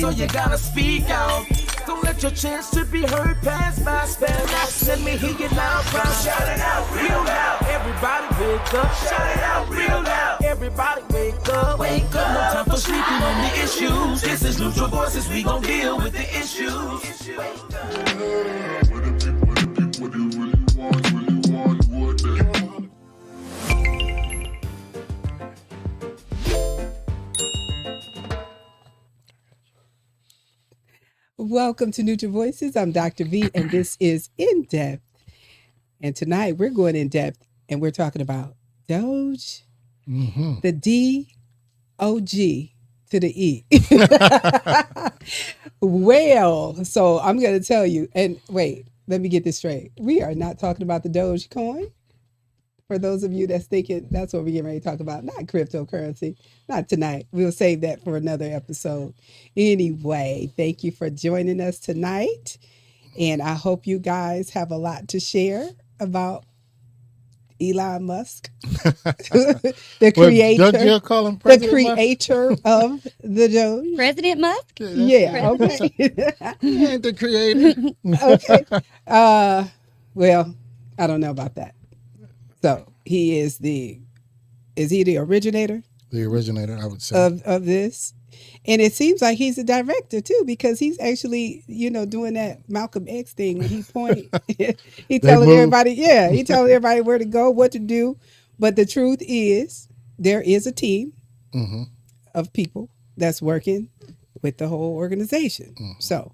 so you gotta speak out. Don't let your chance to be heard pass by. Spell out, let me hear you loud, proud. Shout it out real loud. Everybody wake up, shout it out real loud. Everybody wake up, wake up. No time for sleeping on the issues. This is Neutral Voices, we gon' deal with the issues. Welcome to Neutral Voices. I'm Dr. V, and this is In Depth. And tonight we're going in depth, and we're talking about DOGE, the D-O-G to the E. Well, so I'm going to tell you, and wait, let me get this straight. We are not talking about the Doge coin. For those of you that's thinking that's what we're getting ready to talk about, not cryptocurrency, not tonight. We'll save that for another episode. Anyway, thank you for joining us tonight. And I hope you guys have a lot to share about Elon Musk, the creator, don't you call him President the creator Musk? of the Doge. President Musk? Yeah, okay. He ain't the creator. Okay. Well, I don't know about that. So he is he the originator? The originator, I would say. Of this. And it seems like he's a director too, because he's actually, doing that Malcolm X thing when he point. He telling everybody where to go, what to do. But the truth is there is a team of people that's working with the whole organization. So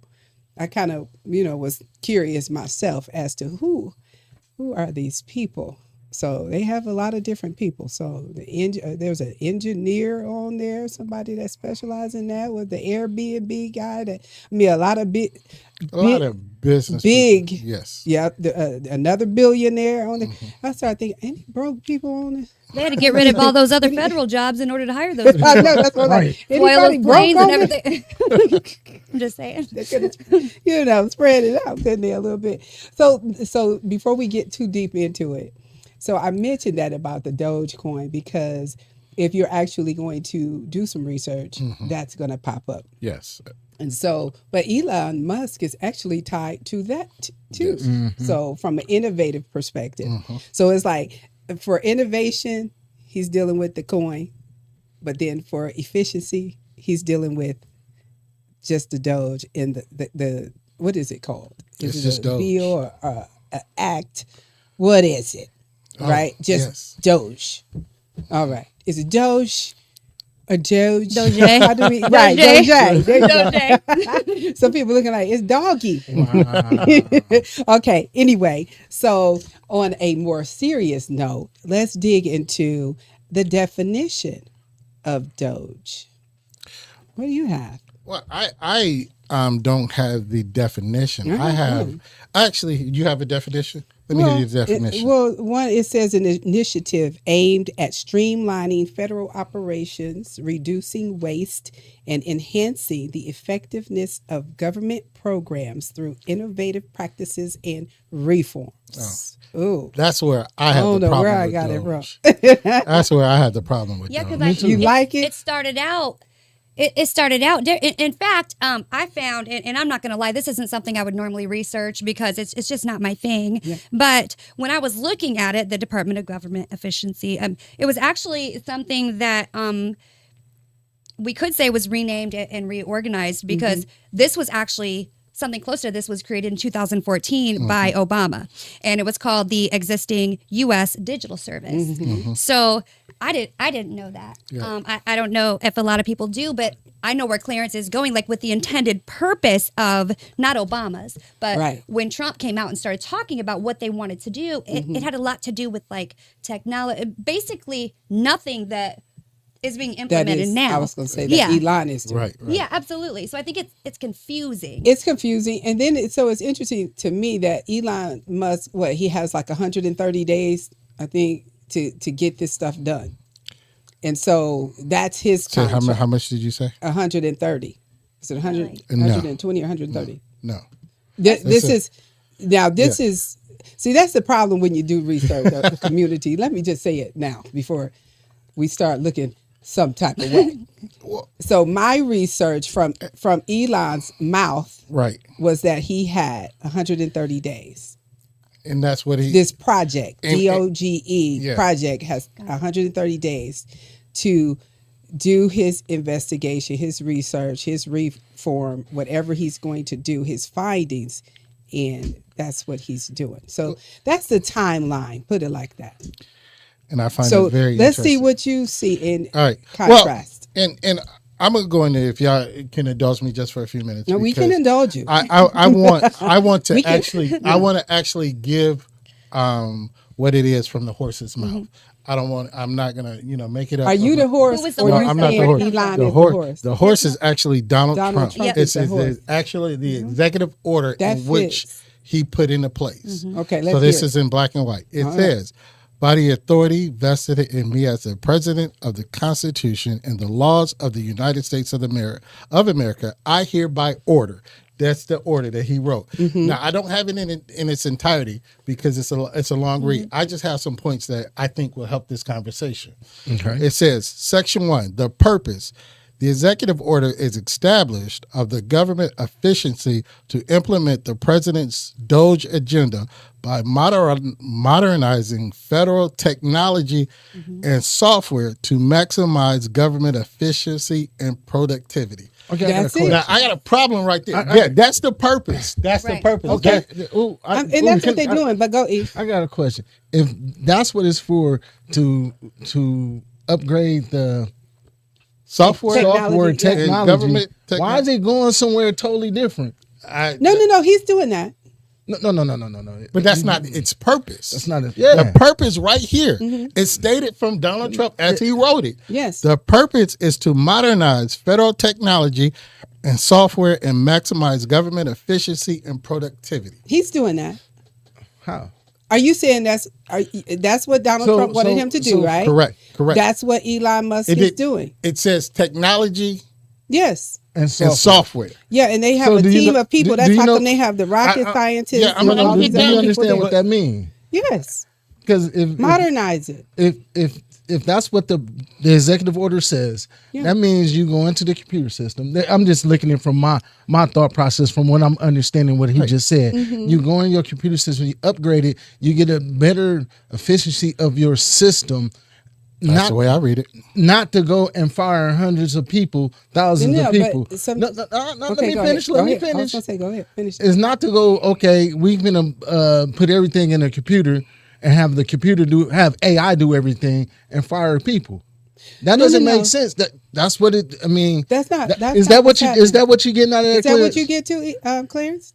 I kind of, was curious myself as to who are these people. So they have a lot of different people. So there's an engineer on there, somebody that specializes in that, with the Airbnb guy. A lot of business people. Yes. Yeah. Another billionaire on there. I started thinking, any broke people on there? They had to get rid of all those other federal jobs in order to hire those people. I know, that's what right. Oil of planes and everything. I'm just saying. They could, spread it out, couldn't they, a little bit? So before we get too deep into it, so I mentioned that about the Dogecoin because if you're actually going to do some research, that's going to pop up. Yes. And so, but Elon Musk is actually tied to that too. Yes. So from an innovative perspective. So it's like for innovation, he's dealing with the coin, but then for efficiency, he's dealing with just the Doge in the what is it called? It's is just it a Doge. bill or an act? What is it? Right? Just Doge. All right. Is it Doge or Doge? Doge. How do we, right, Doge. There you go. Doge. Some people looking like it's doggy. Wow. Okay. Anyway, so on a more serious note, let's dig into the definition of Doge. What do you have? Well, I don't have the definition. I have actually. You have a definition? Let me hear your definition. It says an initiative aimed at streamlining federal operations, reducing waste, and enhancing the effectiveness of government programs through innovative practices and reforms. Oh, that's where I have the problem. Where I with got Doge. it wrong. That's where I had the problem with. Yeah, Doge. because you like it? It started out. It started out. In fact, I found, and I'm not going to lie, this isn't something I would normally research because it's just not my thing. Yeah. But when I was looking at it, the Department of Government Efficiency, it was actually something that we could say was renamed and reorganized because this was actually something close to this was created in 2014 by Obama, and it was called the Existing U.S. Digital Service. So I didn't know that. Yeah. I don't know if a lot of people do, but I know where clearance is going, like with the intended purpose of not Obama's, but when Trump came out and started talking about what they wanted to do, it had a lot to do with like technology, basically nothing that is being implemented now. I was going to say that Elon is doing. Right. Yeah, absolutely. So I think it's confusing. It's confusing. And then it's interesting to me that Elon Musk, he has like 130 days, I think, to get this stuff done. And so that's his contract. So how much did you say? 130. Is it 100, Really? 120 or 130? No. This is see, that's the problem when you do research of the community. Let me just say it now before we start looking some type of way. So my research from Elon's mouth Right. was that he had 130 days. And that's what he. This project, And- DOGE yeah. project, has 130 days to do his investigation, his research, his reform, whatever he's going to do, his findings, and that's what he's doing. So that's the timeline, put it like that. And I find So it very let's see interesting. what you see in All right. contrast. Well, and I'm gonna go in there if y'all can indulge me just for a few minutes. No, we can because indulge you. I want We to can- actually give what it is from the horse's mouth. I'm not gonna make it up. Are you the horse? Who was the or horse? you I'm not the saying horse. Elon The is horse. The horse is actually Donald Trump. Trump It's, is the horse. it's actually the executive order That in which fits. he put into place. Okay, let's So this hear it. is in black and white. It All right. says, by the authority vested in me as the president of the Constitution and the laws of the United States of America, I hereby order. That's the order that he wrote. Now, I don't have it in its entirety because it's a long read. I just have some points that I think will help this conversation. Okay. It says, Section 1, the purpose. The executive order is established of the government efficiency to implement the president's DOGE agenda by modernizing federal technology and software to maximize government efficiency and productivity. Okay, That's it. Now, I got a problem right there. That's the purpose. That's Right. the purpose. Okay. That- and that's what they're doing. But go, E. I got a question. If that's what it's for to upgrade the software, Technology, yeah. technology, And government why is it going somewhere totally different? No. He's doing that. No. But that's not its purpose. That's not it. Yeah. The purpose right here is stated from Donald Trump as he wrote it. Yes. The purpose is to modernize federal technology and software and maximize government efficiency and productivity. He's doing that. How? Are you saying that's what Donald So- Trump wanted so- him to do, so- right? Correct. That's what Elon Musk is doing. It says technology Yes. And and software. Yeah, and they have So a do you team know- of people. do That's you how know- come they have the rocket scientists. yeah, I'm and gonna all Do these get you other people understand that- what that means? Yes. Because if Modernize it. if that's what the executive order says, Yeah. that means you go into the computer system. I'm just looking at it from my thought process from what I'm understanding what he just said. You go in your computer system, you upgrade it, you get a better efficiency of your system. That's the way I read it. Not to go and fire hundreds of people, thousands Yeah, of but people. some- No, Okay, let me go finish. ahead. Let Go me ahead. I was finish. gonna say, go ahead. Finish. Is not to go, okay, we're going to put everything in a computer and have the computer have AI do everything and fire people. That doesn't no. make sense. That's what it. I mean, That's not. That's is not that what what's you? happening. Is that what you getting out of that? Is that what Clarence? you get to, Clarence?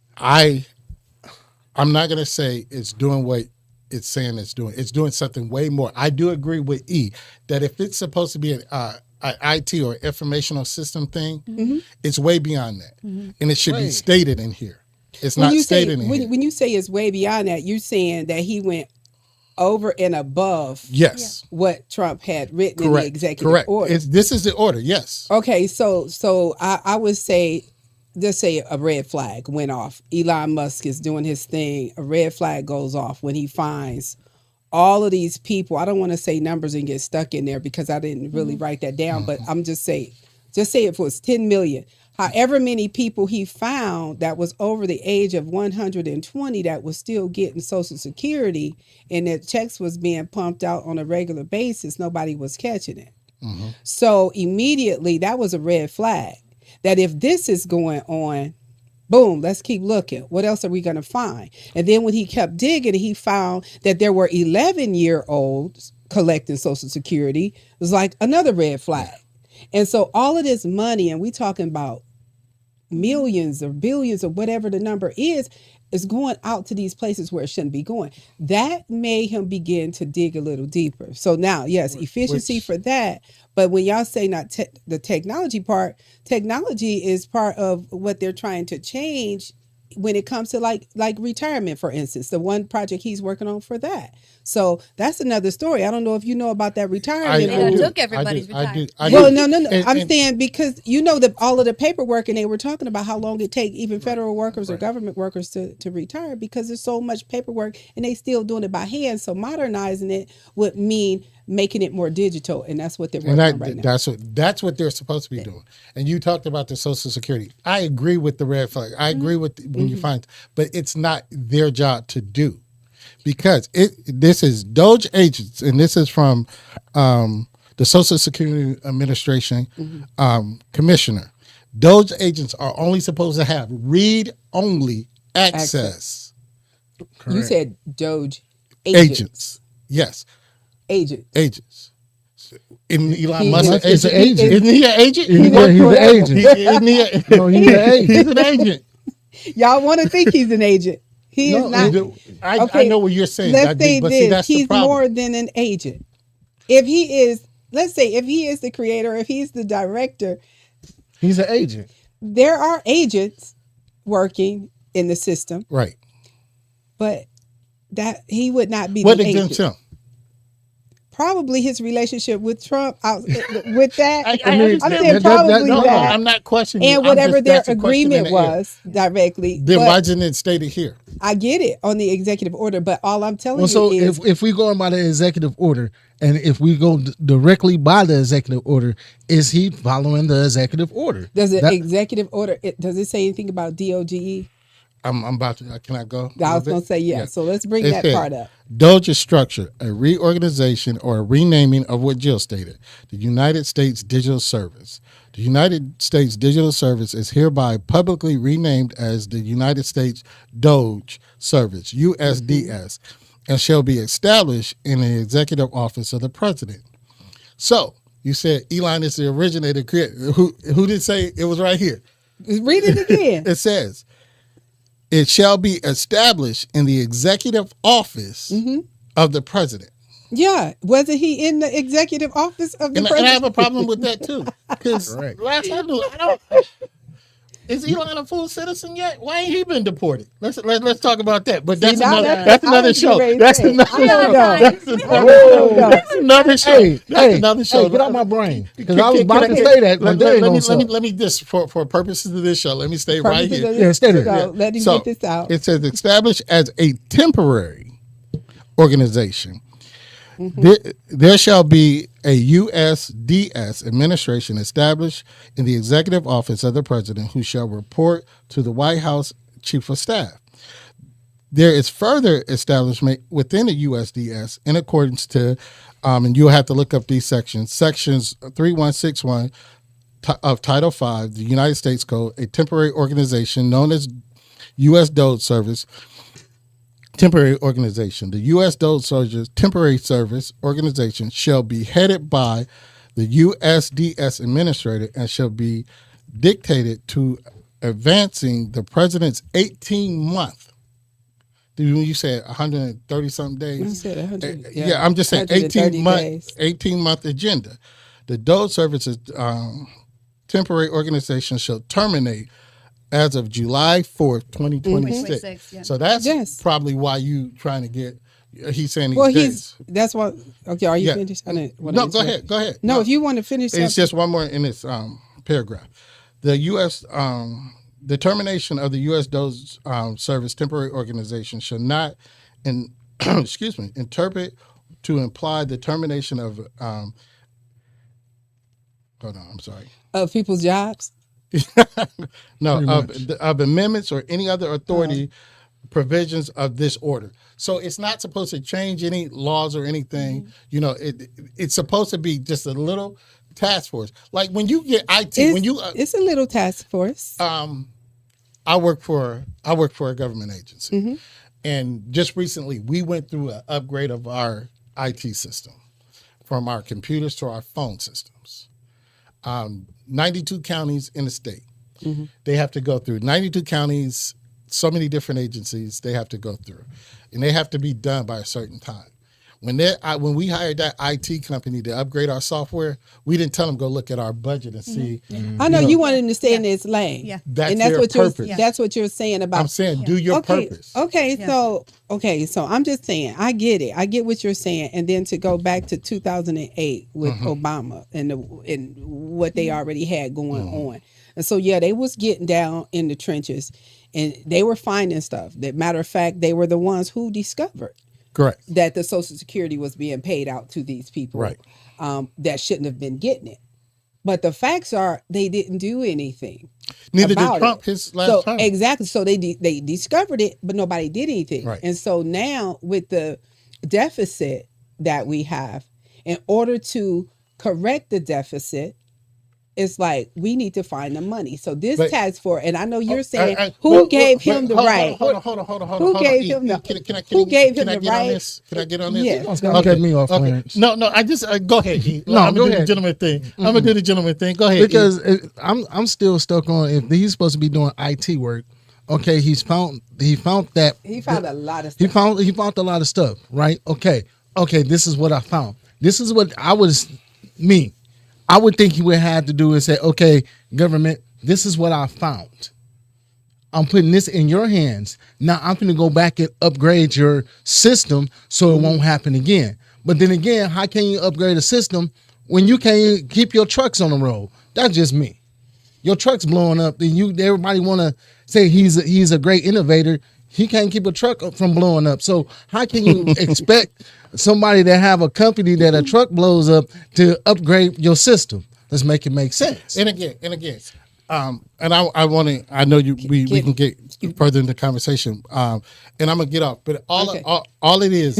I'm not going to say it's doing what it's saying it's doing. It's doing something way more. I do agree with E that if it's supposed to be an IT or informational system thing, it's way beyond that, and it should be Right. stated in here. It's When not you say stated in here. when you say it's way beyond that, you're saying that he went over and above Yes, what Trump had written in the correct. executive Correct. order. This is the order. Yes. Okay, so I would say, just say a red flag went off. Elon Musk is doing his thing. A red flag goes off when he finds all of these people. I don't want to say numbers and get stuck in there because I didn't really write that down, but I'm just say if it was 10 million, however many people he found that was over the age of 120 that was still getting Social Security and that checks was being pumped out on a regular basis, nobody was catching it. So immediately that was a red flag that if this is going on, boom, let's keep looking. What else are we going to find? And then when he kept digging, he found that there were 11-year-olds collecting Social Security. It was like another red flag. And so all of this money, and we talking about millions or billions or whatever the number is going out to these places where it shouldn't be going. That made him begin to dig a little deeper. So now, yes, efficiency for that. But when y'all say not the technology part, technology is part of what they're trying to change when it comes to like retirement, for instance, the one project he's working on for that. So that's another story. I don't know if you know about that retirement. They done do. took everybody's I do. Well, no. I'm And- saying because you know all of the paperwork, and they were talking about how long it take even federal workers or government workers to retire because there's so much paperwork and they still doing it by hand. So modernizing it would mean making it more digital, and that's what they're And working on right now. that's what they're supposed to be doing. And you talked about the Social Security. I agree with the red flag. I agree with when you find, but it's not their job to do, because this is DOGE agents, and this is from the Social Security Administration commissioner. DOGE agents are only supposed to have read-only access. You said DOGE Agents. Yes. Agents. Isn't Elon Musk an agent? Isn't he an agent? He's an agent. Isn't he No, he's an agent. He's an agent. Y'all want to think he's an agent. He is not. I know what you're saying. Let's say but this. see, that's He's the problem. more than an agent. If he is, let's say, if he is the creator, if he's the director, He's an agent. there are agents working in the system, Right. but that he would not be What the exempts agent. him? Probably his relationship with Trump. With that, I I'm understand. saying probably No, that. I'm not questioning. And I'm whatever just- their that's a question in agreement the air. was directly. Then but why isn't it stated here? I get it on the executive order, but all I'm telling Well, so you is if we go by the executive order, and if we go directly by the executive order, is he following the executive order? does the That- executive order, does it say anything about DOGE? I'm about to. Can I go? I was going to say, yeah. So let's bring It that said, part up. DOGE is structure, a reorganization or a renaming of what Jill stated, the United States Digital Service. The United States Digital Service is hereby publicly renamed as the United States DOGE Service, USDS, and shall be established in the executive office of the president. So you said Elon is the originator, creator. Who did say it was right here? Read it again. It says, it shall be established in the executive office of the president. Yeah. Wasn't he in the executive office of the And I president? have a problem with that too. Because Correct. last I knew, is Elon a full citizen yet? Why ain't he been deported? Let's talk about that. But that's now another that's- I another was show. getting ready to That's say, another I don't know. show. That's another show. Hey, That's another show. Hey, get out my brain. Because I was about to say that, but let me just for purposes of this show, let me stay right Purposes here. of Yeah, stay there. So let him So, get this out. It says established as a temporary organization. There shall be a USDS administration established in the executive office of the president, who shall report to the White House chief of staff. There is further establishment within the USDS in accordance to, and you'll have to look up these sections 3161 of Title V, the United States Code, a temporary organization known as U.S. DOGE Service. Temporary organization. The U.S. DOGE Service Temporary Service Organization shall be headed by the USDS administrator and shall be dictated to advancing the president's 18-month. You said 130 something days. I said 100. Yeah, I'm just saying 130 days. 18-month agenda. The DOGE Services temporary organization shall terminate as of July 4th, 2026. 2026, yeah. So that's Yes. probably why you trying to get. He's saying these Well, days. that's what. Okay, are you Yeah. finished? I didn't wanna No, go interrupt. ahead. Go ahead. No, if you want to finish, It's up, just one more in this paragraph. The U.S. The termination of the U.S. DOGE Service temporary organization shall not, interpret to imply the termination of. Hold on, I'm sorry. of people's jobs. No, Pretty of amendments or any other authority provisions of this order. So it's not supposed to change any laws or anything. You know, it's supposed to be just a little task force. Like when you get IT, It's a little task force. I work for a government agency, and just recently we went through an upgrade of our IT system, from our computers to our phone systems. 92 counties in the state. They have to go through 92 counties, so many different agencies they have to go through, and they have to be done by a certain time. When we hired that IT company to upgrade our software, we didn't tell them go look at our budget and see. I know you want him to stay in his lane. Yeah. That's and that's their what purpose. you're. That's what you're saying about. I'm saying do your purpose. Okay, Yeah. so I'm just saying I get it. I get what you're saying, and then to go back to 2008 with Obama and what they already had going on, and so yeah, they was getting down in the trenches, and they were finding stuff. That matter of fact, they were the ones who discovered Correct. that the Social Security was being paid out to these people Right. that shouldn't have been getting it. But the facts are they didn't do anything. Neither did about Trump it. his last time. Exactly. So they discovered it, but nobody did anything. Right. And so now with the deficit that we have, in order to correct the deficit, it's like we need to find the money. So this task force, and I know you're saying who gave him the right? Hold on. Who gave him the? Who gave him the right? Can I get on this? Yes. Don't cut me off, Okay. Clarence. No, I just go ahead. No, I'm go gonna do the ahead. gentleman thing. I'm gonna do the gentleman thing. Go ahead. Because I'm still stuck on if he's supposed to be doing IT work. Okay, he found that He found a lot of he stuff. found a lot of stuff, right? Okay, this is what I found. This is what I would think he would have to do is say, okay, government, this is what I found. I'm putting this in your hands. Now I'm going to go back and upgrade your system so it won't happen again. But then again, how can you upgrade a system when you can't keep your trucks on the road? That's just me. Your truck's blowing up, and everybody want to say he's a great innovator. He can't keep a truck from blowing up. So how can you expect somebody that have a company that a truck blows up to upgrade your system? Let's make it make sense. And again, and I want to. I know we can get further in the conversation. And I'm gonna get off, but all it is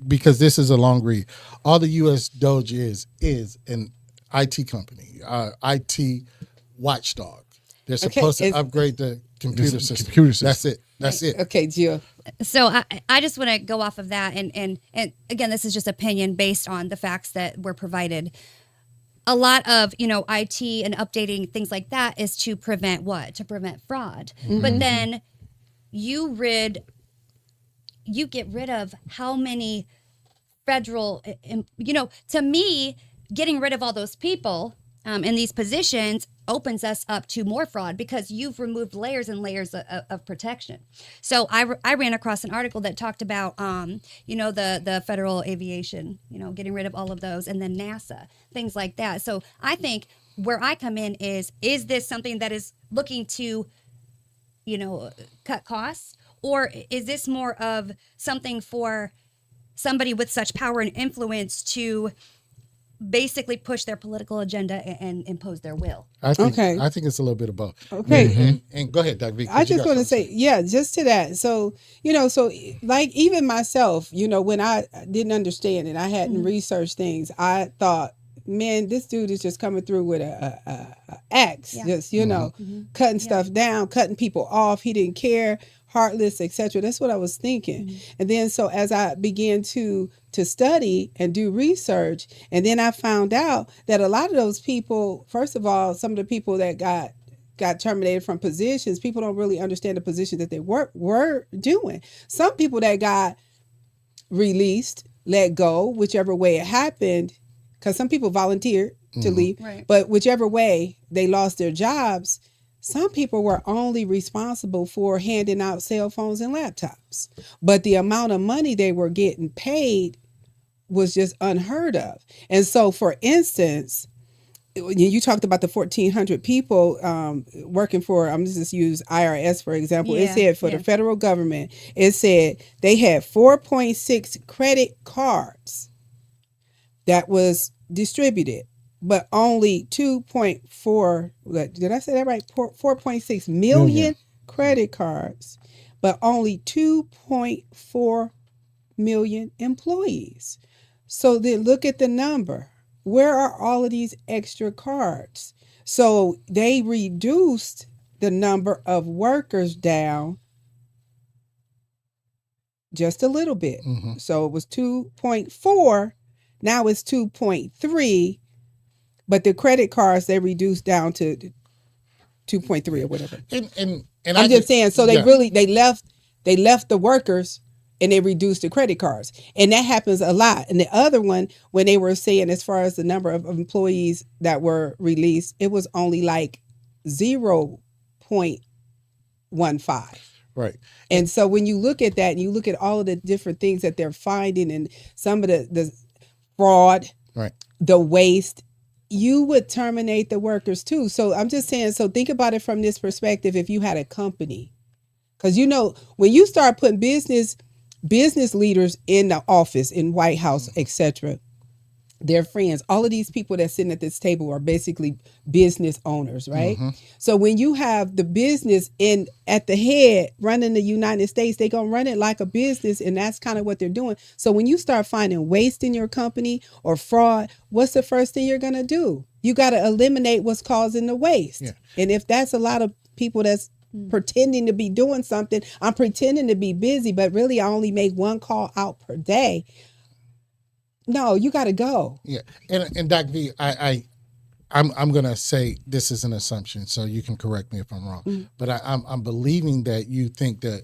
because this is a long read. All the U.S. DOGE is an IT company, IT watchdog. They're supposed to upgrade the computer system. That's it. Okay, Jill. So I just want to go off of that, and again, this is just opinion based on the facts that were provided. A lot of IT and updating things like that is to prevent what? To prevent fraud. Mm-hmm. But then you get rid of how many federal, to me, getting rid of all those people in these positions opens us up to more fraud because you've removed layers and layers of protection. So I ran across an article that talked about, the federal aviation, getting rid of all of those, and then NASA, things like that. So I think where I come in is this something that is looking to, cut costs, or is this more of something for somebody with such power and influence to basically push their political agenda and impose their will? I think it's a little bit of both. Okay. Mm-hmm. And go ahead, Dr. V. I just want to say, just to that. So, so like even myself, when I didn't understand and I hadn't researched things, I thought, man, this dude is just coming through with a axe, just, cutting stuff down, cutting people off. He didn't care, heartless, etc. That's what I was thinking. Mm-hmm. And then so as I began to study and do research, and then I found out that a lot of those people, first of all, some of the people that got terminated from positions, people don't really understand the position that they were doing. Some people that got released, let go, whichever way it happened, because some people volunteered to leave, right. But whichever way they lost their jobs, some people were only responsible for handing out cell phones and laptops. But the amount of money they were getting paid was just unheard of. And so, for instance, you talked about the 1,400 people working for, I'm just use IRS, for example. It said for the federal government, it said they had 4.6 credit cards that was distributed, but only 2.4, did I say that right? 4.6 million credit cards, but only 2.4 million employees. So then look at the number. Where are all of these extra cards? So they reduced the number of workers down just a little bit. Mm-hmm. So it was 2.4, now it's 2.3, but the credit cards they reduced down to 2.3 or whatever. And I'm just saying, so they really they left the workers and they reduced the credit cards. And that happens a lot. And the other one, when they were saying as far as the number of employees that were released, it was only like 0.15. Right. And so when you look at that and you look at all of the different things that they're finding and some of the fraud, right, the waste, you would terminate the workers too. So I'm just saying, so think about it from this perspective. If you had a company, because when you start putting business business leaders in the office, in White House, etc. Their friends, all of these people that sitting at this table are basically business owners, right? So when you have the business at the head running the United States, they're going to run it like a business, and that's kind of what they're doing. So when you start finding waste in your company or fraud, what's the first thing you're going to do? You got to eliminate what's causing the waste. Yeah. And if that's a lot of people that's pretending to be doing something, I'm pretending to be busy, but really I only make one call out per day. No, you got to go. Yeah, and Dr. V, I'm gonna say this is an assumption, so you can correct me if I'm wrong. But I'm believing that you think that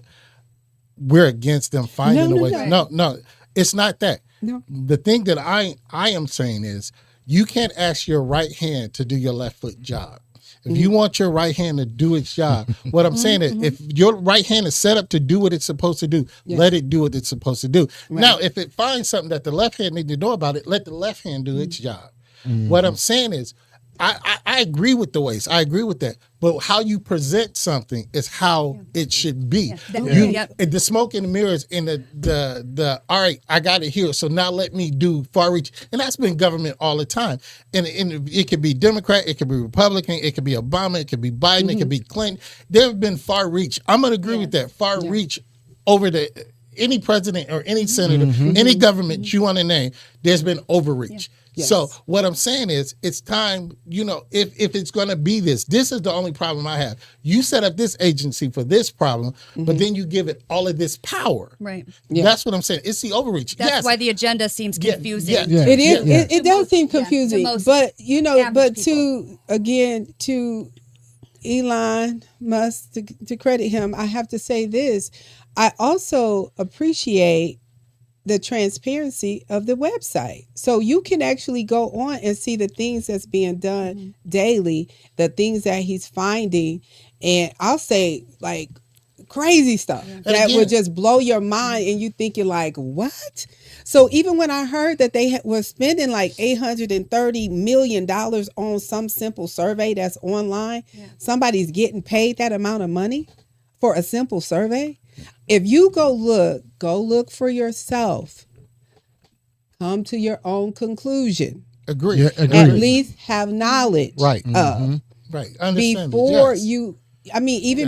we're against them finding a way. No, it's not that. No. The thing that I am saying is you can't ask your right hand to do your left foot job. If you want your right hand to do its job, what I'm saying is if your right hand is set up to do what it's supposed to do, let it do what it's supposed to do. Right. Now, if it finds something that the left hand needs to know about it, let the left hand do its job. What I'm saying is I agree with the waste. I agree with that. But how you present something is how it should be. The smoke and the mirrors and the all right, I got it here, so now let me do far reach. And that's been government all the time. And it could be Democrat, it could be Republican, it could be Obama, it could be Biden, it could be Clinton. There have been far reach. I'm going to agree with that. Far reach over any president or any senator, any government you want to name, there's been overreach. Yes. So what I'm saying is it's time, if it's going to be this is the only problem I have. You set up this agency for this problem, but then you give it all of this power. Right. Yeah. That's what I'm saying. It's the overreach. That's why the agenda seems confusing. It is. Yeah. It does seem confusing, but to Elon Musk, to credit him, I have to say this. I also appreciate the transparency of the website. So you can actually go on and see the things that's being done daily, the things that he's finding. And I'll say like crazy stuff that would just blow your mind. And you thinking like, what? So even when I heard that they were spending like $830 million on some simple survey that's online, somebody's getting paid that amount of money for a simple survey. If you go look for yourself. Come to your own conclusion. Agree. Yeah, at least have knowledge. Right. Right. Understand before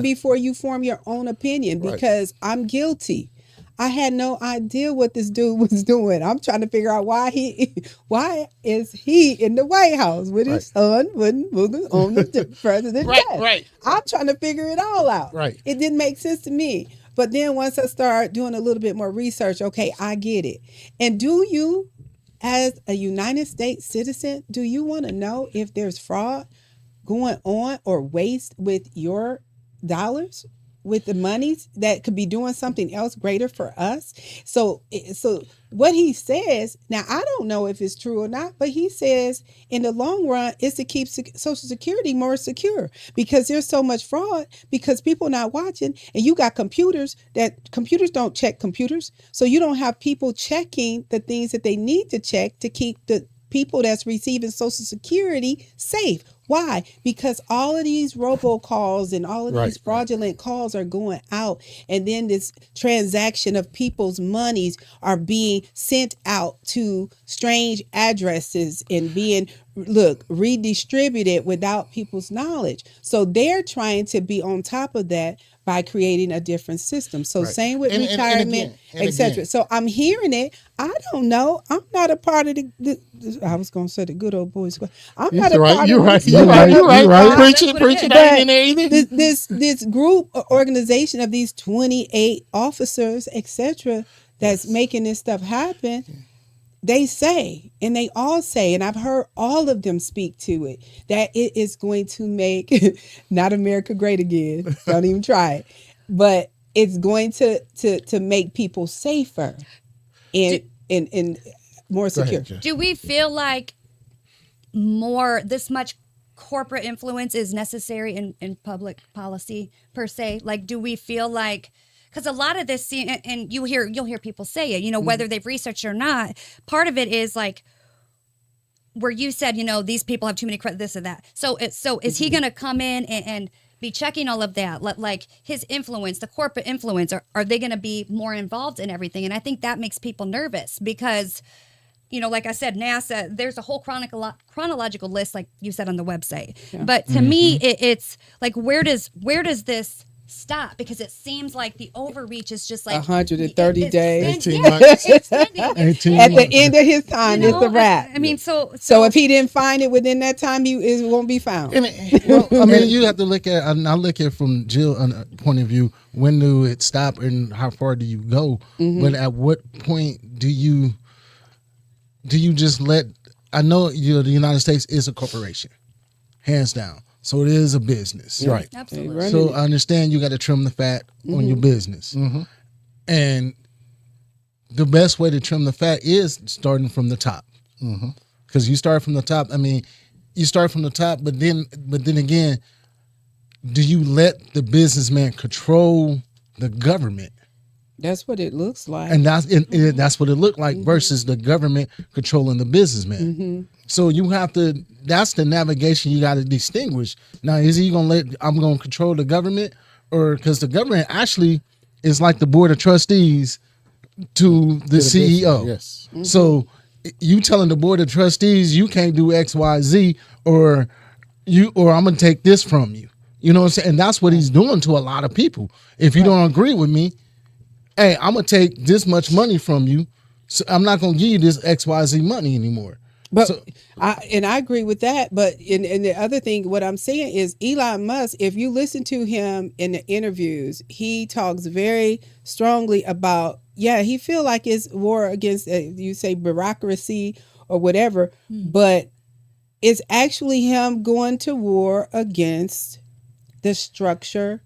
before you form your own opinion, because I'm guilty. I had no idea what this dude was doing. I'm trying to figure out why is he in the White House with his son on the president? Right. I'm trying to figure it all out. Right. It didn't make sense to me. But then once I start doing a little bit more research, okay, I get it. And do you, as a United States citizen, do you want to know if there's fraud going on or waste with your dollars, with the monies that could be doing something else greater for us? So what he says, now I don't know if it's true or not, but he says in the long run, it's to keep Social Security more secure, because there's so much fraud, because people not watching, and you got computers don't check computers. So you don't have people checking the things that they need to check to keep the people that's receiving Social Security safe. Why? Because all of these robocalls and all of these fraudulent calls are going out, and then this transaction of people's monies are being sent out to strange addresses and being redistributed without people's knowledge. So they're trying to be on top of that by creating a different system. So same with retirement, etc. So I'm hearing it. I don't know. I'm not a part of I was going to say the good old boys squad. I'm not a part of You're right. Preach it. I ain't in there either. This group or organization of these 28 officers, etc., that's making this stuff happen. They say, and they all say, and I've heard all of them speak to it, that it is going to make not America great again. Don't even try it. But it's going to make people safer and more secure. Do we feel like this much corporate influence is necessary in public policy per se? Like, do we feel like, because a lot of this, and you'll hear people say it, whether they've researched or not, part of it is like where you said, these people have too many credit, this or that. So is he going to come in and be checking all of that? Like his influence, the corporate influence, are they going to be more involved in everything? And I think that makes people nervous because, you know, like I said, NASA, there's a whole chronological list, like you said on the website. Yeah. But to me, it's like, where does this stop? Because it seems like the overreach is just like 130 days, 18 months. 18 At the end of his time, it's a wrap. I mean, so if he didn't find it within that time, it won't be found. Well, I mean, you have to look at. I look at from Jill's point of view. When do it stop, and how far do you go? But at what point do you just let? I know the United States is a corporation, hands down. So it is a business, right? Absolutely. So I understand you got to trim the fat on your business, and the best way to trim the fat is starting from the top, because you start from the top. I mean, you start from the top, but then again, do you let the businessman control the government? That's what it looks like, and that's what it looked like versus the government controlling the businessman. So you have to. That's the navigation you got to distinguish. Now, is he gonna I'm gonna control the government, or because the government actually is like the board of trustees to the CEO. Yes. So you telling the board of trustees you can't do X, Y, Z, or I'm gonna take this from you. You know what I'm saying? And that's what he's doing to a lot of people. If you don't agree with me, hey, I'm gonna take this much money from you. So I'm not gonna give you this XYZ money anymore. But I agree with that. But and the other thing, what I'm saying is Elon Musk, if you listen to him in the interviews, he talks very strongly about, he feel like it's war against, you say bureaucracy or whatever, but it's actually him going to war against the structure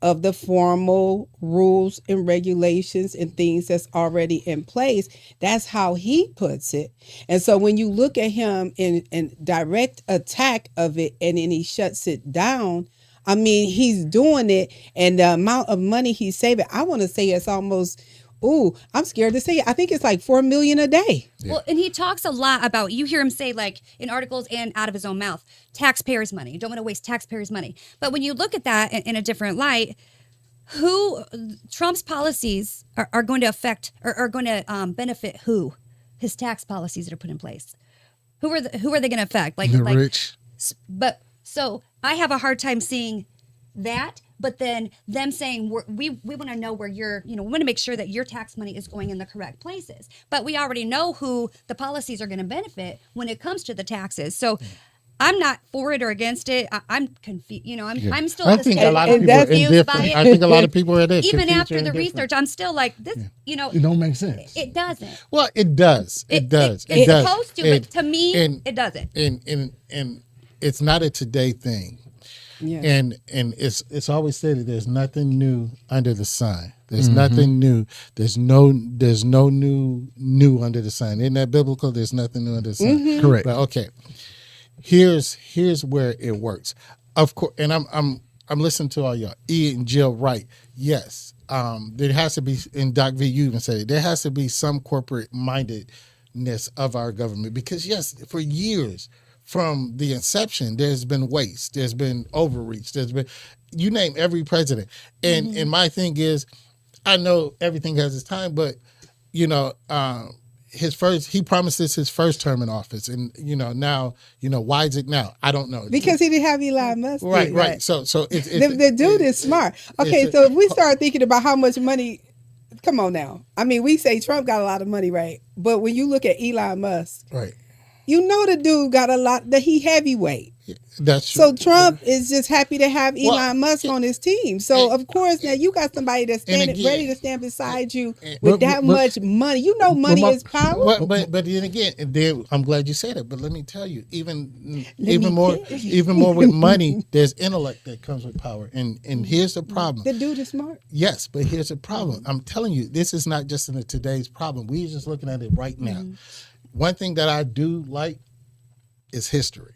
of the formal rules and regulations and things that's already in place. That's how he puts it. And so when you look at him in direct attack of it and then he shuts it down, I mean, he's doing it, and the amount of money he's saving, I want to say it's almost, I'm scared to say it. I think it's like $4 million a day. Yeah. Well, and he talks a lot about, you hear him say, like in articles and out of his own mouth, taxpayers' money. You don't want to waste taxpayers' money. But when you look at that in a different light, Trump's policies are going to affect or are going to benefit who? His tax policies that are put in place. Who are they going to affect? Like the rich. But so I have a hard time seeing that. But then them saying we want to know where we want to make sure that your tax money is going in the correct places. But we already know who the policies are going to benefit when it comes to the taxes. So I'm not for it or against it. I'm confused. I'm still. I think a lot of people are indifferent. I think a lot of people are there. Even after the research, I'm still like this. It don't make sense. It doesn't. Well, it does. It does. It's supposed to, but to me, it doesn't. And it's not a today thing. Yeah. And it's always said that there's nothing new under the sun. There's nothing new. There's no new under the sun. Isn't that biblical? There's nothing new under the sun. Correct. But okay. Here's where it works. Of course, and I'm listening to all y'all. E and Jill, right? Yes. There has to be, and Doc V, you even said it, there has to be some corporate mindedness of our government, because yes, for years, from the inception, there's been waste, there's been overreach, there's been, you name every president. And my thing is, I know everything has its time, but he promised this his first term in office, and now why is it now? I don't know, because he didn't have Elon Musk. Right. So it's the dude is smart. Okay, so if we start thinking about how much money, come on now. I mean, we say Trump got a lot of money, right? But when you look at Elon Musk, right, the dude got a lot. That he heavyweight. That's true. So Trump is just happy to have Elon Musk on his team. So of course now you got somebody that's ready to stand beside you with that much money. Money is power. But then again, I'm glad you said it. But let me tell you, even more with money, there's intellect that comes with power. And here's the problem. The dude is smart. Yes, but here's the problem. I'm telling you, this is not just in today's problem. We're just looking at it right now. One thing that I do like is history.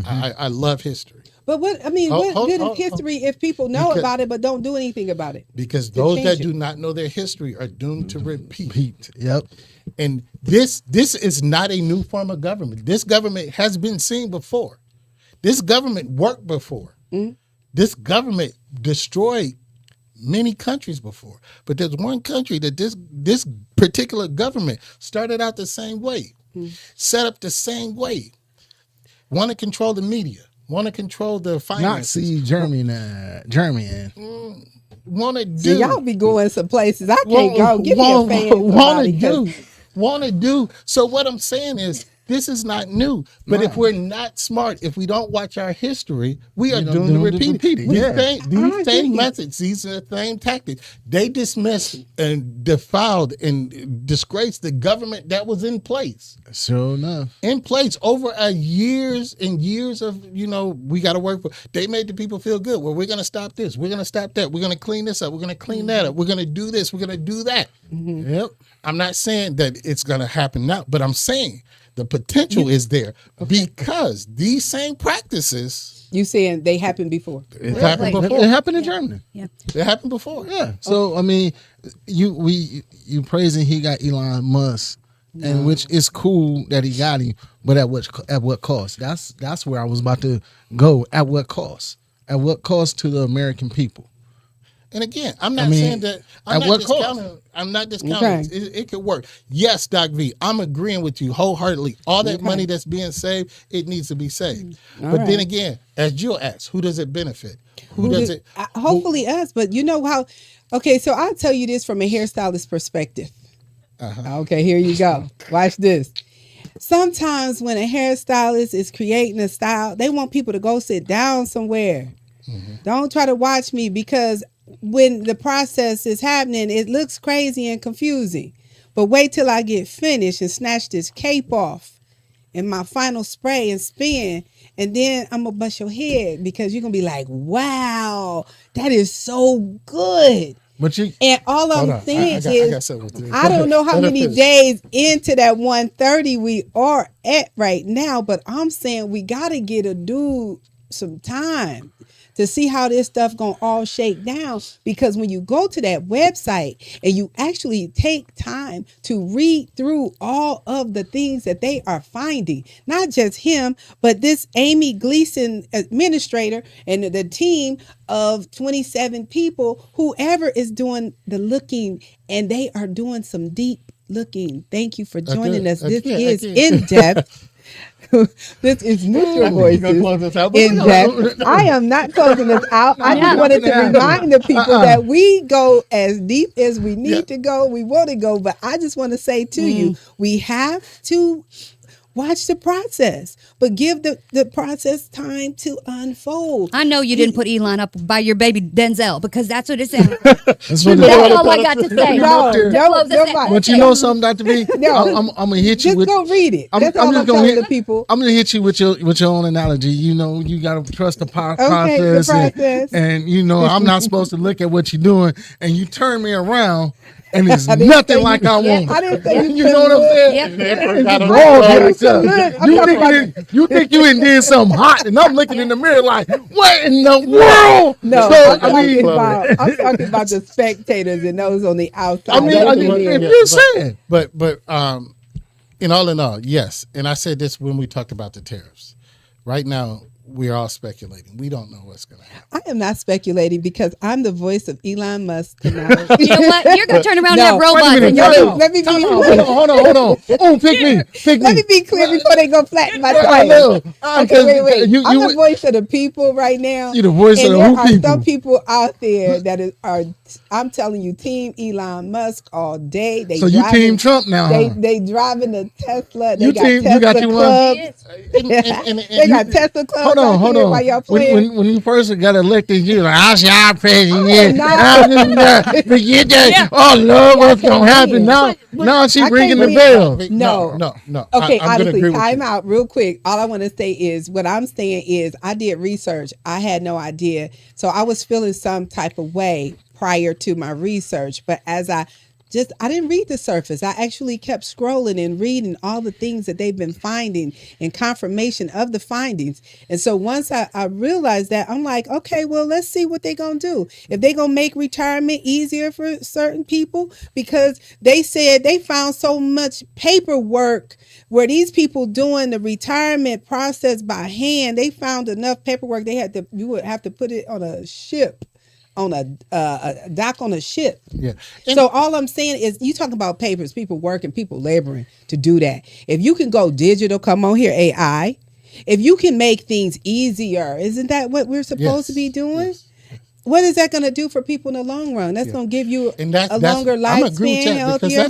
I love history. But what good is history if people know about it but don't do anything about it? Because those that do not know their history are doomed to repeat. Yep. And this is not a new form of government. This government has been seen before. This government worked before. This government destroyed many countries before, but there's one country that this particular government started out the same way, set up the same way, want to control the media, want to control the finances. Nazi German. Want to do. See, y'all be going some places I can't go. Give me a fan. Want to do. So what I'm saying is, this is not new. But if we're not smart, if we don't watch our history, we are doomed to repeat it. These same methods, these are the same tactics. They dismissed and defiled and disgraced the government that was in place. Sure enough. In place over years and years of, we got to work for. They made the people feel good. Well, we're going to stop this. We're going to stop that. We're going to clean this up. We're going to clean that up. We're going to do this. We're going to do that. Mm-hmm. Yep. I'm not saying that it's going to happen now, but I'm saying the potential is there because these same practices. You saying they happened before? It happened before. It happened in Germany. Yeah. It happened before. Yeah. So I mean, you praising he got Elon Musk, and which is cool that he got him, but at what cost? That's where I was about to go. At what cost? At what cost to the American people? And again, I'm not saying that. I'm not discounting. Okay. It could work. Yes, Doc V, I'm agreeing with you wholeheartedly. All that money that's being saved, it needs to be saved. But then again, as Jill asked, who does it benefit? Who does it? Hopefully us. But you know how? Okay, so I'll tell you this from a hairstylist perspective. Okay, here you go. Watch this. Sometimes when a hairstylist is creating a style, they want people to go sit down somewhere. Don't try to watch me because when the process is happening, it looks crazy and confusing. But wait till I get finished and snatch this cape off and my final spray and spin. And then I'm going to bust your head because you're going to be like, wow, that is so good. And all I'm saying is, I don't know how many days into that 130 we are at right now, but I'm saying we got to get a dude some time to see how this stuff gonna all shake down, because when you go to that website and you actually take time to read through all of the things that they are finding, not just him, but this Amy Gleason administrator and the team of 27 people, whoever is doing the looking, and they are doing some deep looking. Thank you for joining us. This is in depth. This is Neutral Voices in depth. I am not closing this out. I just wanted to remind the people that we go as deep as we need to go. We want to go, but I just want to say to you, we have to watch the process, but give the process time to unfold. I know you didn't put Elon up by your baby Denzel, because that's what it sounds. That's all I got to say. But you know something, Dr. B? I'm gonna hit you. Just go read it. That's all I'm telling the people. I'm gonna hit you with your own analogy. You know, you gotta trust the process, and you know, I'm not supposed to look at what you're doing, and you turn me around. And it's nothing like I want. I didn't say you know what I'm saying? It's wrong. You think you did something hot, and I'm looking in the mirror like, what in the world? No, I'm talking about the spectators and those on the outside. I mean, if you're saying, but in all, yes. And I said this when we talked about the tariffs. Right now, we're all speculating. We don't know what's going to happen. I am not speculating because I'm the voice of Elon Musk tonight. You know what? You're going to turn around and have robots. Let me be hold on. Oh, pick me. Let me be clear before they go flatten my tires. Okay, wait. I'm the voice of the people right now. You're the voice of the people. There are some people out there that are, I'm telling you, Team Elon Musk all day. So you Team Trump now? They driving the Tesla. You got you clubs. They got Tesla clubs. Hold on. When you first got elected, you were like, I'll see our president. Oh, Lord, what's going to happen? Now she's ringing the bell. No. Okay, I'm honestly, time out real quick. All I want to say is, what I'm saying is, I did research. I had no idea. So I was feeling some type of way prior to my research. But as I I didn't read the surface. I actually kept scrolling and reading all the things that they've been finding and confirmation of the findings. And so once I realized that, I'm like, okay, well, let's see what they're going to do. If they're going to make retirement easier for certain people, because they said they found so much paperwork where these people doing the retirement process by hand, they found enough paperwork. You would have to put it on a ship, on a dock on a ship. Yeah. So all I'm saying is, you talking about papers, people working, people laboring to do that. If you can go digital, come on here, AI. If you can make things easier, isn't that what we're supposed to be doing? Yes. What is that going to do for people in the long run? That's going to give you a longer lifespan, healthier,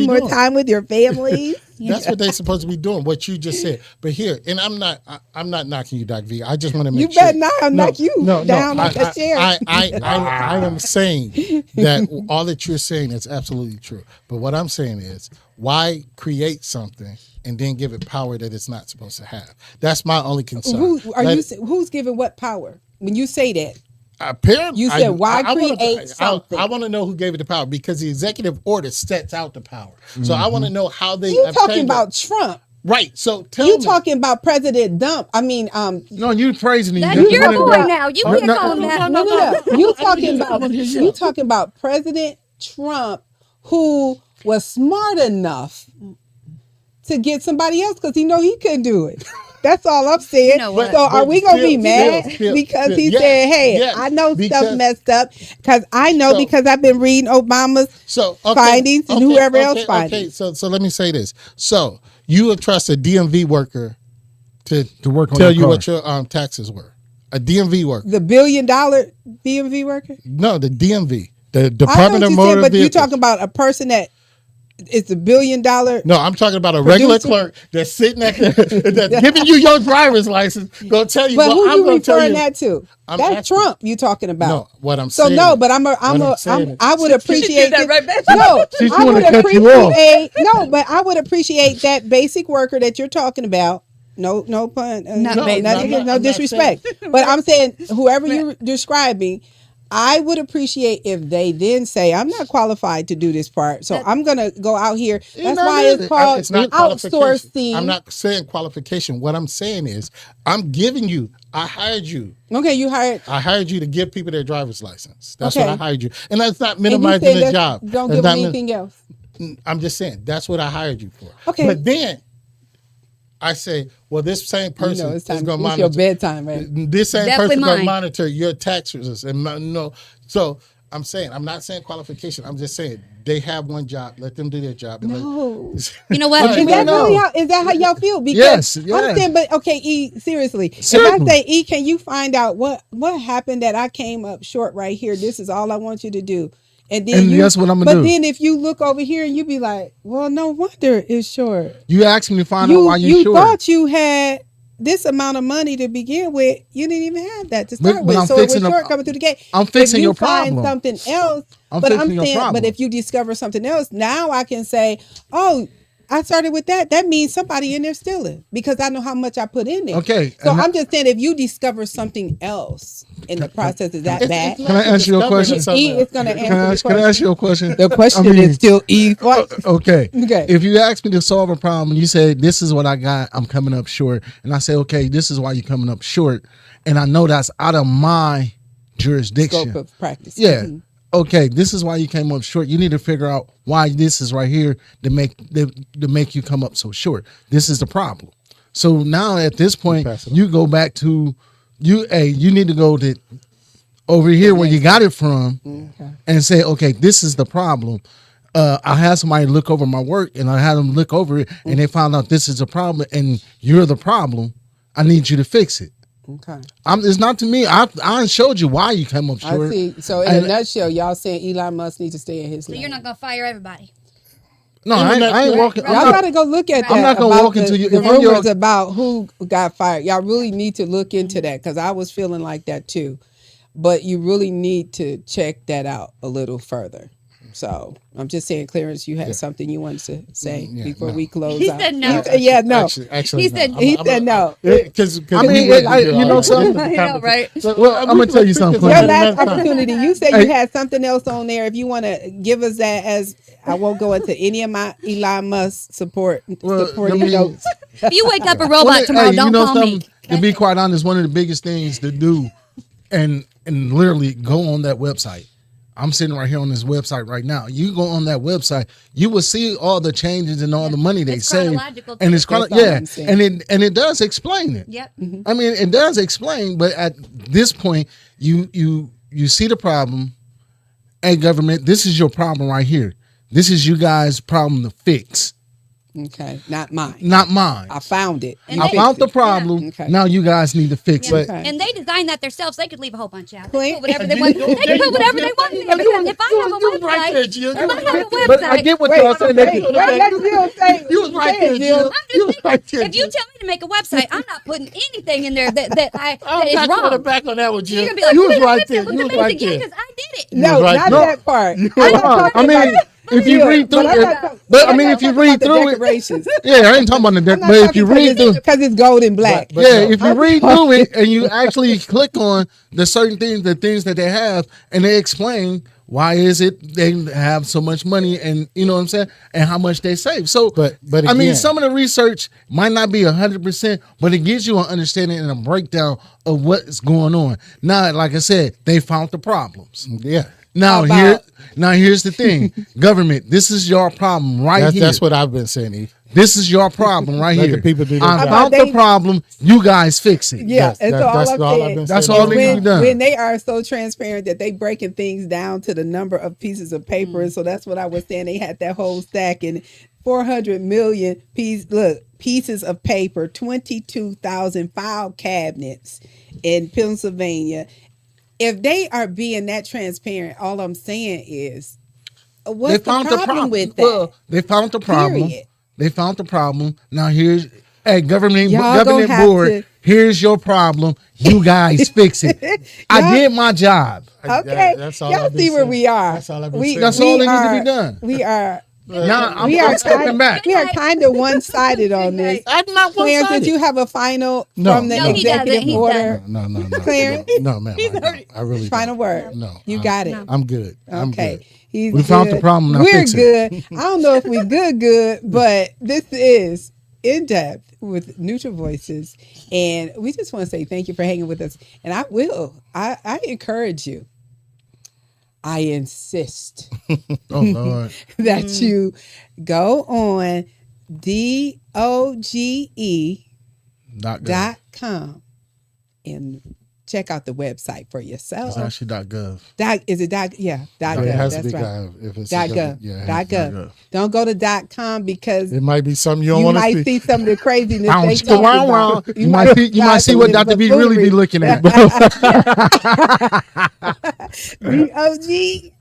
more time with your families. That's what they're supposed to be doing. What you just said. But here, and I'm not knocking you, Doc V. I just want to make sure. You better not knock you down on the chair. I am saying that all that you're saying is absolutely true. But what I'm saying is, why create something and then give it power that it's not supposed to have? That's my only concern. Who's giving what power when you say that? Apparently, you said why create something? I want to know who gave it the power, because the executive order sets out the power. So I want to know how they. You talking about Trump? Right. So tell me. You talking about President Dump? I mean, no, you praising him. That's your boy now. You can't call him that. No. You talking about President Trump, who was smart enough to get somebody else because he know he couldn't do it. That's all I'm saying. You know what? So are we going to be mad because he said, hey, I know stuff messed up, because I know because I've been reading Obama's findings and whoever else findings. Okay, so let me say this. So you would trust a DMV worker to work on tell you what your taxes were? A DMV worker. The $1 billion DMV worker? No, the DMV. The Department of Motor Vehicles. But you're talking about a person that it's $1 billion. No, I'm talking about a regular clerk that's sitting at that's giving you your driver's license. Gonna tell you. But who you referring that to? That's Trump you talking about. No, what I'm saying. So no, but I would appreciate that right back. No, I would appreciate but I would appreciate that basic worker that you're talking about. No pun. No disrespect. But I'm saying whoever you're describing, I would appreciate if they then say, I'm not qualified to do this part, so I'm going to go out here. That's why it's called outsourcing. I'm not saying qualification. What I'm saying is, I'm giving you, I hired you. Okay, I hired you to give people their driver's license. That's what I hired you. And that's not minimizing the job. Don't give them anything else. I'm just saying, that's what I hired you for. Okay. But then I say, well, this same person is going to monitor. It's your bedtime, right? This same person is going to monitor your taxes. And so I'm saying, I'm not saying qualification. I'm just saying they have one job. Let them do their job. No. You know what? Is that how y'all feel? Because yes. I'm saying, but okay, E, seriously. If I say, E, can you find out what happened that I came up short right here? This is all I want you to do. And that's what I'm gonna do. But then if you look over here and you be like, well, no wonder it's short. You asked me to find out why you short. You thought you had this amount of money to begin with. You didn't even have that to start with. So it was short coming through the gate. I'm fixing your problem. If you find something else, but if you discover something else, now I can say, oh, I started with that. That means somebody in there stealing, because I know how much I put in there. Okay. So I'm just saying, if you discover something else in the process, is that bad? Can I ask you a question? E is going to answer the question. Can I ask you a question? The question is still E-Fikes. Okay. If you ask me to solve a problem and you say, this is what I got, I'm coming up short. And I say, okay, this is why you're coming up short. And I know that's out of my jurisdiction. Scope of practice. Yeah. Mm-hmm. Okay, this is why you came up short. You need to figure out why this is right here to make you come up so short. This is the problem. So now at this point, you go back to you need to go to over here where you got it from and say, okay, this is the problem. I had somebody look over my work, and I had them look over it, and they found out this is a problem, and you're the problem. I need you to fix it. Okay. It's not to me. I showed you why you came up short. I see. So in a nutshell, y'all saying Elon Musk needs to stay in his lane. So you're not gonna fire everybody. No, I ain't walking. Y'all gotta go look at that. I'm not gonna walk into you. The rumors about who got fired. Y'all really need to look into that, because I was feeling like that too. But you really need to check that out a little further. So I'm just saying, Clarence, you had something you wanted to say before we close He out. said no. No. Actually, He said no. Because I mean, you know something? I know, right? Well, I'm gonna tell you something. Your Clarence. last opportunity. You said you had something else on there. If you want to give us that, as I won't go into any of my Elon Musk supporting notes. If you wake up a robot tomorrow, don't call me. To be quite honest, one of the biggest things to do, and literally go on that website. I'm sitting right here on this website right now. You go on that website, you will see all the changes and all the money they save. And it's and it does explain it. Yep. I mean, it does explain, but at this point, you see the problem. Hey, government, this is your problem right here. This is you guys' problem to fix. Okay, not mine. Not mine. I found it. I found the problem. Yeah. Okay. Now you guys need to fix it. And they designed that themselves. They could leave a whole bunch out. They Clint. can put whatever they want. They can put whatever they want in there. Because if I have a website, But I get what y'all saying. Let Jill say. You was right there, Jill. You was right there. if you tell me to make a website, I'm not putting anything in there that is I'm wrong. back on that one, You're Jill. gonna be like, You was "Look at right this, there. look You at was this right again," there. 'cause I did it. No, right. not No. that part. I mean, if you read through it, but I mean, if you read through it, yeah, I ain't talking about the deck, but if you read through, because it's gold and black. yeah, if you read through it and you actually click on the certain things, the things that they have, and they explain why is it they have so much money, and you know what I'm saying, and how much they save. So, But I mean, again- some of the research might not be 100%, but it gives you an understanding and a breakdown of what's going on. Now, like I said, they found the problems. Yeah. Now How here's the thing, government. This is your problem right here. That's what I've been saying, Eve. This is your problem right Let here. the people do their I job. found the problem. You guys fix it. Yeah, and so all that's I'm all I've saying, been That's saying. all that needs to be done. when they are so transparent that they breaking things down to the number of pieces of paper, and so that's what I was saying. They had that whole stack and 400 million pieces of paper, 22,000 file cabinets in Pennsylvania. If they are being that transparent, all I'm saying is, what's the problem with that? Well, they found the problem. Period. They found the problem. Now here's government Y'all gonna have board. to- Here's your problem. You guys fix it. I did my job. Okay, That's all y'all I've been see where saying. we are. That's all I've been We- saying. That's we all that are- needs to be done. We are. Now I'm We are stepping back. We are kind of one-sided on this. I'm not Clarence, one-sided. did you have a final No. from the No, he executive doesn't. He order? No. Clarence? No, ma'am. I really Final don't. word. No. You got it. I'm good. I'm Okay. good. He's We found the good. problem, now We're fix it. good. I don't know if we're good, but this is In Depth with Neutral Voices. And we just want to say thank you for hanging with us. And I encourage you. I insist Oh Lord. that you go on DOGE.com and check out the website for yourself. It's actually .gov. Is it dot? Yeah, dot It gov. has to That's be right. gov. If it's Dot a gov. yeah, it has Dot to be gov. Don't go to .com because It might be something you don't you want to might see. see some of the craziness Bounce they to talking wow, about. wow. You might see what Dr. B really be looking at. DOG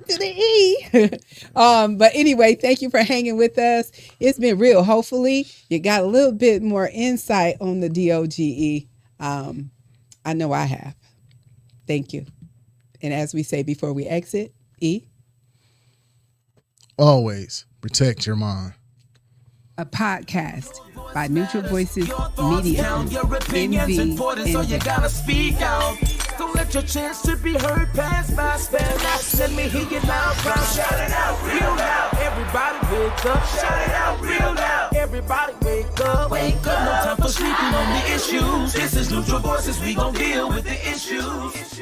to the E. But anyway, thank you for hanging with us. It's been real. Hopefully, you got a little bit more insight on the DOGE. I know I have. Thank you. And as we say before we exit, E. Always protect your mind. A podcast by Neutral Voices Media Count your Group, opinions important, so you NV. gotta speak out. Don't let your chance to be heard pass by. Spell out. Let me hear you loud, proud. Shout it out, real loud. Everybody wake up. Shout it out, real loud. Everybody wake up. Wake up. No time for sleeping on the issues. This is Neutral Voices. We gon' deal with the issues.